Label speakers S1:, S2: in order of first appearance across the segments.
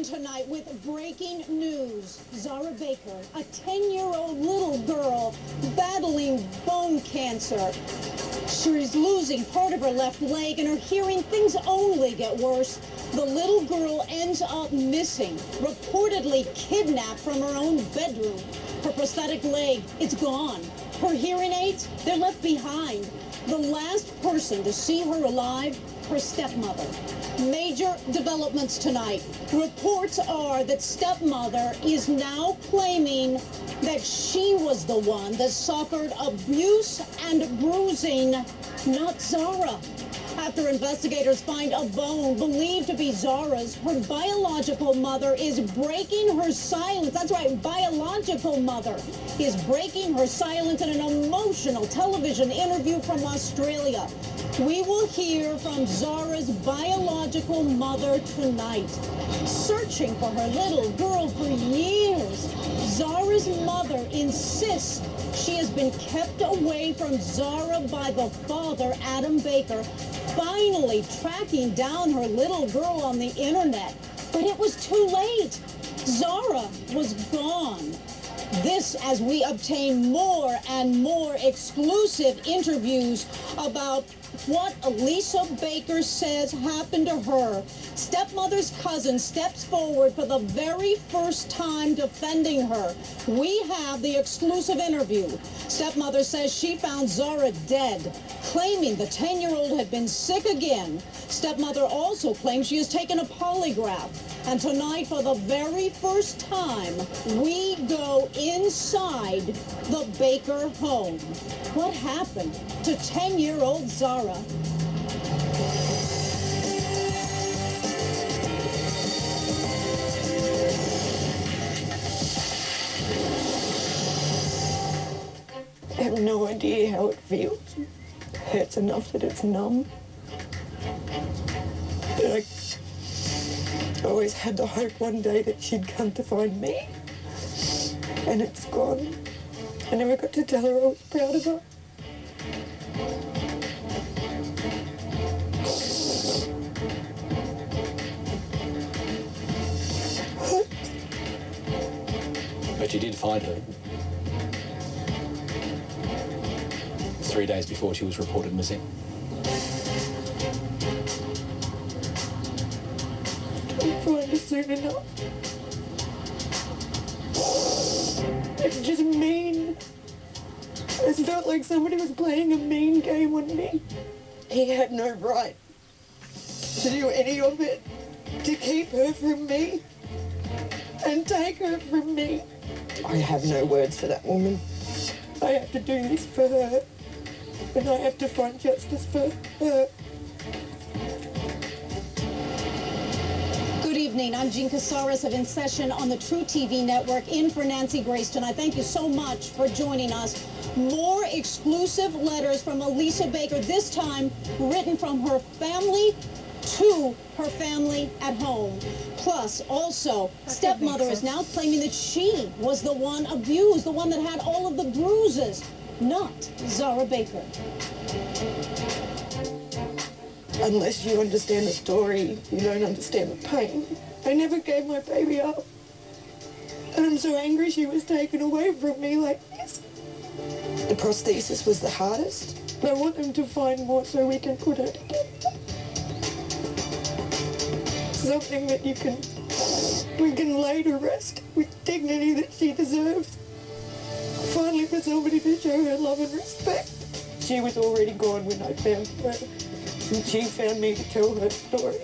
S1: begin tonight with breaking news. Zarah Baker, a 10-year-old little girl battling bone cancer. She's losing part of her left leg and her hearing. Things only get worse. The little girl ends up missing, reportedly kidnapped from her own bedroom. Her prosthetic leg, it's gone. Her hearing aids, they're left behind. The last person to see her alive, her stepmother. Major developments tonight. Reports are that stepmother is now claiming that she was the one that suffered abuse and bruising, not Zarah. After investigators find a bone believed to be Zarah's, her biological mother is breaking her silence. That's right, biological mother is breaking her silence in an emotional television interview from Australia. We will hear from Zarah's biological mother tonight. Searching for her little girl for years, Zarah's mother insists she has been kept away from Zarah by the father, Adam Baker, finally tracking down her little girl on the internet. But it was too late. Zarah was gone. This as we obtain more and more exclusive interviews about what Elisa Baker says happened to her. Stepmother's cousin steps forward for the very first time defending her. We have the exclusive interview. Stepmother says she found Zarah dead, claiming the 10-year-old had been sick again. Stepmother also claims she has taken a polygraph. And tonight, for the very first time, we go inside the Baker home. What happened to 10-year-old Zarah?
S2: I have no idea how it feels. It hurts enough that it's numb. But I always had the hope one day that she'd come to find me. And it's gone. I never got to tell her I was proud of her.
S3: But you did find her. 3 days before she was reported missing.
S2: Don't find her soon enough. It's just mean. It felt like somebody was playing a mean game on me. He had no right to do any of it, to keep her from me and take her from me. I have no words for that woman. I have to do this for her, and I have to find justice for her.
S1: Good evening. I'm Jean Casares of In Session on the True TV network, in for Nancy Grace tonight. Thank you so much for joining us. More exclusive letters from Elisa Baker, this time written from her family to her family at home. Plus, also, stepmother is now claiming that she was the one abused, the one that had all of the bruises, not Zarah Baker.
S2: Unless you understand the story, you don't understand the pain. I never gave my baby up. And I'm so angry she was taken away from me like this. The prosthesis was the hardest. I want them to find more so we can put her together. Something that we can lay to rest with dignity that she deserves. Finally for somebody to show her love and respect. She was already gone when I found her. And she found me to tell her story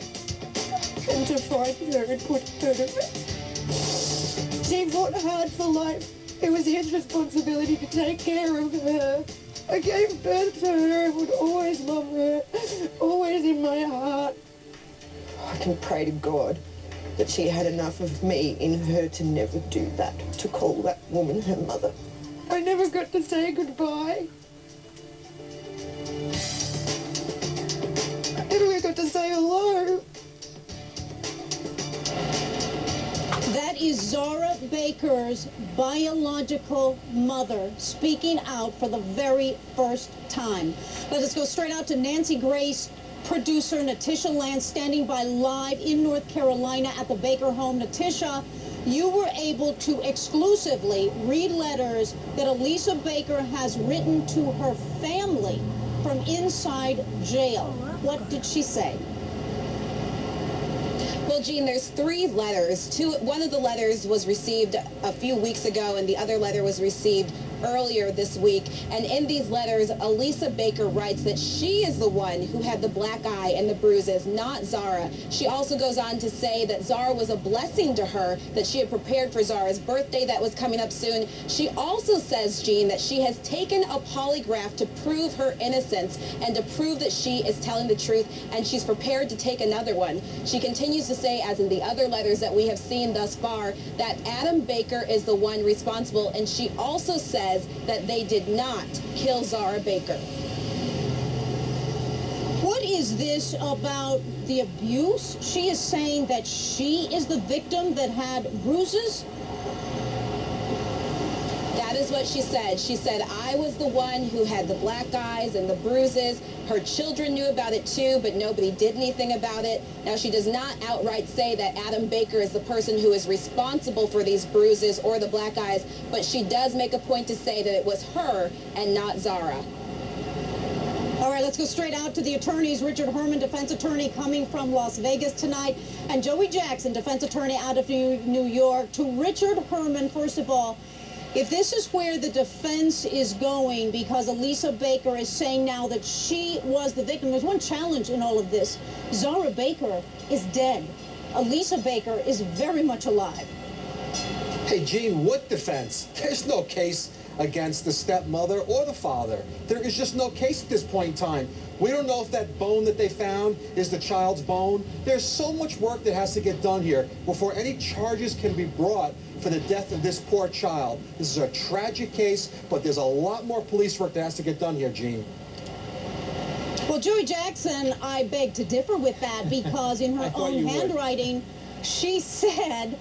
S2: and to find her and put her to rest. She fought hard for life. It was his responsibility to take care of her. I gave birth to her and would always love her, always in my heart. I can pray to God that she had enough of me in her to never do that, to call that woman her mother. I never got to say goodbye. I got to say hello.
S1: That is Zarah Baker's biological mother speaking out for the very first time. Let us go straight out to Nancy Grace producer Natisha Lance standing by live in North Carolina at the Baker home. Natisha, you were able to exclusively read letters that Elisa Baker has written to her family from inside jail. What did she say?
S4: Well, Jean, there's 3 letters. One of the letters was received a few weeks ago, and the other letter was received earlier this week. And in these letters, Elisa Baker writes that she is the one who had the black eye and the bruises, not Zarah. She also goes on to say that Zarah was a blessing to her, that she had prepared for Zarah's birthday that was coming up soon. She also says, Jean, that she has taken a polygraph to prove her innocence and to prove that she is telling the truth, and she's prepared to take another one. She continues to say, as in the other letters that we have seen thus far, that Adam Baker is the one responsible, and she also says that they did not kill Zarah Baker.
S1: What is this about the abuse? She is saying that she is the victim that had bruises?
S4: That is what she said. She said, I was the one who had the black eyes and the bruises. Her children knew about it too, but nobody did anything about it. Now, she does not outright say that Adam Baker is the person who is responsible for these bruises or the black eyes, but she does make a point to say that it was her and not Zarah.
S1: All right, let's go straight out to the attorneys. Richard Herman, defense attorney, coming from Las Vegas tonight, and Joey Jackson, defense attorney out of New York. To Richard Herman, first of all, if this is where the defense is going, because Elisa Baker is saying now that she was the victim, there's one challenge in all of this. Zarah Baker is dead. Elisa Baker is very much alive.
S5: Hey, Gene, what defense? There's no case against the stepmother or the father. There is just no case at this point in time. We don't know if that bone that they found is the child's bone. There's so much work that has to get done here before any charges can be brought for the death of this poor child. This is a tragic case, but there's a lot more police work that has to get done here, Gene.
S1: Well, Joey Jackson, I beg to differ with that, because in her own handwriting, she said,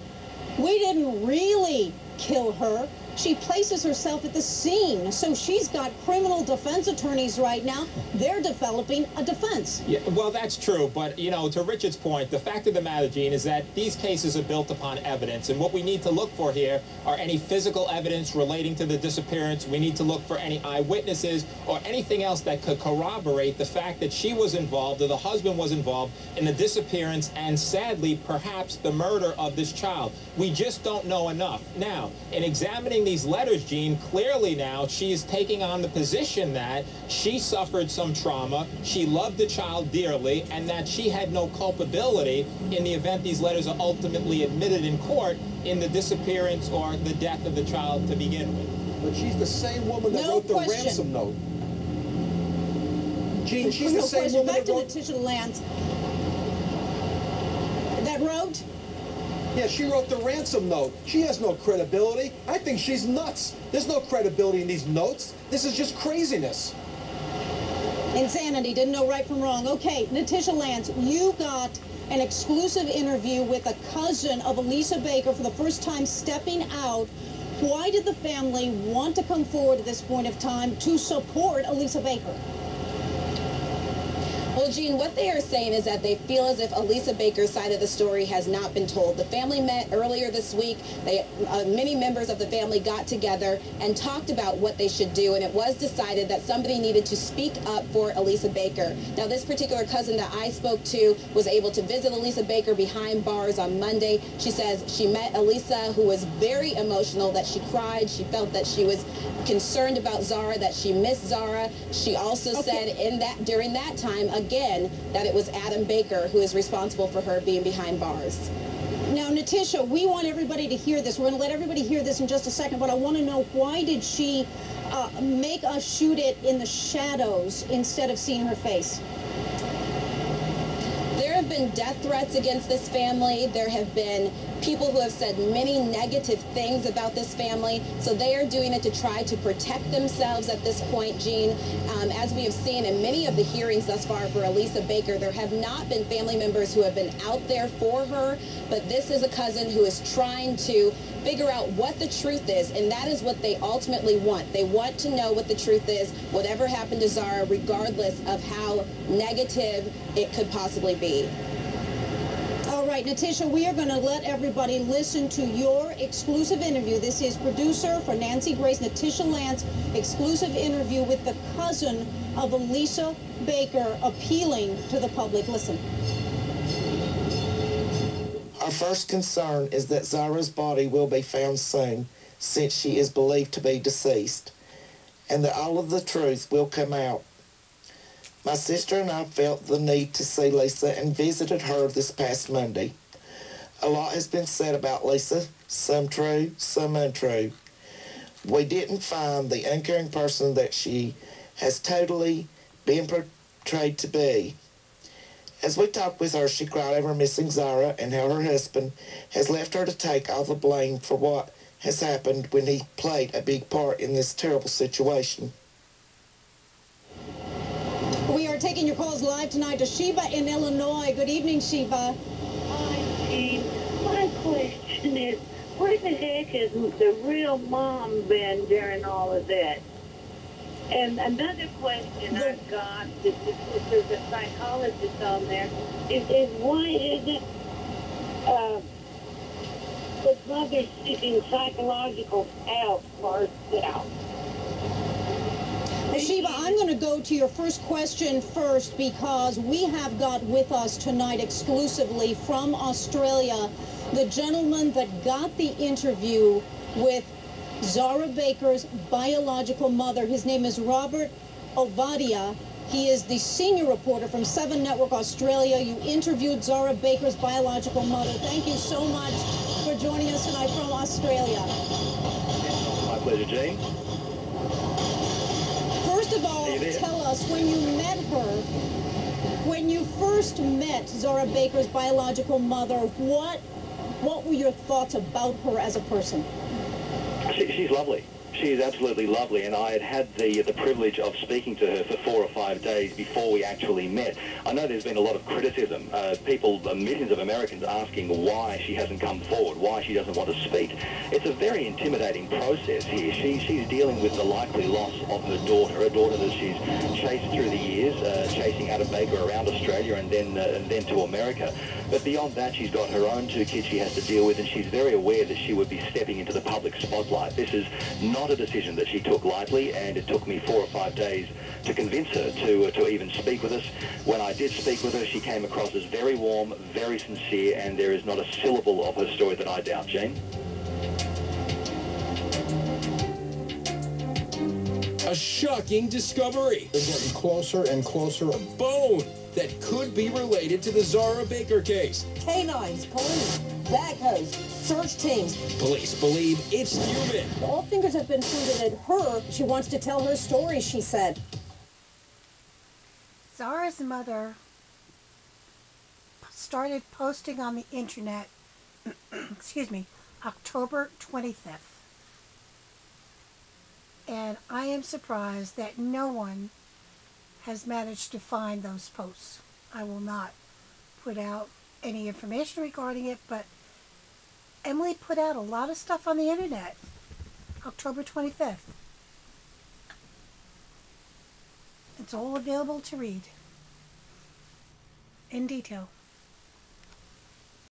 S1: we didn't really kill her. She places herself at the scene. So she's got criminal defense attorneys right now. They're developing a defense.
S6: Yeah, well, that's true. But, you know, to Richard's point, the fact of the matter, Gene, is that these cases are built upon evidence. And what we need to look for here are any physical evidence relating to the disappearance. We need to look for any eyewitnesses or anything else that could corroborate the fact that she was involved or the husband was involved in the disappearance and, sadly, perhaps the murder of this child. We just don't know enough. Now, in examining these letters, Gene, clearly now she is taking on the position that she suffered some trauma, she loved the child dearly, and that she had no culpability in the event these letters are ultimately admitted in court in the disappearance or the death of the child to begin with.
S5: But she's the same woman that wrote the ransom note. Gene, she's the same woman
S1: that wrote...
S5: Back to
S1: Natisha Lance. That wrote...
S5: Yeah, she wrote the ransom note. She has no credibility. I think she's nuts. There's no credibility in these notes. This is just craziness.
S1: Insanity. Didn't know right from wrong. Okay, Natisha Lance, you got an exclusive interview with a cousin of Elisa Baker for the first time stepping out. Why did the family want to come forward at this point of time to support Elisa Baker?
S4: Well, Gene, what they are saying is that they feel as if Elisa Baker's side of the story has not been told. The family met earlier this week. Many members of the family got together and talked about what they should do, and it was decided that somebody needed to speak up for Elisa Baker. Now, this particular cousin that I spoke to was able to visit Elisa Baker behind bars on Monday. She says she met Elisa, who was very emotional, that she cried. She felt that she was concerned about Zarah, that she missed Zarah. She also said during that time, again, that it was Adam Baker who is responsible for her being behind bars.
S1: Now, Natisha, we want everybody to hear this. We're going to let everybody hear this in just a second, but I want to know, why did she make us shoot it in the shadows instead of seeing her face?
S4: There have been death threats against this family. There have been people who have said many negative things about this family. So they are doing it to try to protect themselves at this point, Gene. As we have seen in many of the hearings thus far for Elisa Baker, there have not been family members who have been out there for her, but this is a cousin who is trying to figure out what the truth is, and that is what they ultimately want. They want to know what the truth is, whatever happened to Zarah, regardless of how negative it could possibly be.
S1: All right, Natisha, we are going to let everybody listen to your exclusive interview. This is producer for Nancy Grace, Natisha Lance, exclusive interview with the cousin of Elisa Baker, appealing to the public. Listen.
S7: Our first concern is that Zarah's body will be found soon, since she is believed to be deceased, and that all of the truth will come out. My sister and I felt the need to see Lisa and visited her this past Monday. A lot has been said about Lisa, some true, some untrue. We didn't find the uncaring person that she has totally been portrayed to be. As we talked with her, she cried over missing Zarah and how her husband has left her to take all the blame for what has happened when he played a big part in this terrible situation.
S1: We are taking your calls live tonight to Sheba in Illinois. Good evening, Sheba.
S8: Hi, Gene. My question is, where the heck has the real mom been during all of that? And another question I've got, if there's a psychologist on there, is why isn't the mother seeking psychological help for herself?
S1: Sheba, I'm going to go to your first question first, because we have got with us tonight exclusively from Australia the gentleman that got the interview with Zarah Baker's biological mother. His name is Robert Ovadia. He is the senior reporter from 7 Network Australia. You interviewed Zarah Baker's biological mother. Thank you so much for joining us tonight from Australia.
S9: My pleasure, Gene.
S1: First of all, tell us, when you met her, when you first met Zarah Baker's biological mother, what were your thoughts about her as a person?
S9: She's lovely. She is absolutely lovely, and I had the privilege of speaking to her for 4 or 5 days before we actually met. I know there's been a lot of criticism, millions of Americans asking why she hasn't come forward, why she doesn't want to speak. It's a very intimidating process here. She's dealing with the likely loss of her daughter that she's chased through the years, chasing Adam Baker around Australia and then to America. But beyond that, she's got her own 2 kids she has to deal with, and she's very aware that she would be stepping into the public spotlight. This is not a decision that she took lightly, and it took me 4 or 5 days to convince her to even speak with us. When I did speak with her, she came across as very warm, very sincere, and there is not a syllable of her story that I doubt. Jane?
S10: A shocking discovery.
S5: They're getting closer and closer.
S10: A bone that could be related to the Zarah Baker case.
S11: Canines, police, backhoes, search teams.
S10: Police believe it's human.
S11: All fingers have been pointed at her. She wants to tell her story, she said.
S12: Zarah's mother started posting on the internet, excuse me, October 25th. And I am surprised that no one has managed to find those posts. I will not put out any information regarding it, but Emily put out a lot of stuff on the internet October 25th. It's all available to read in detail.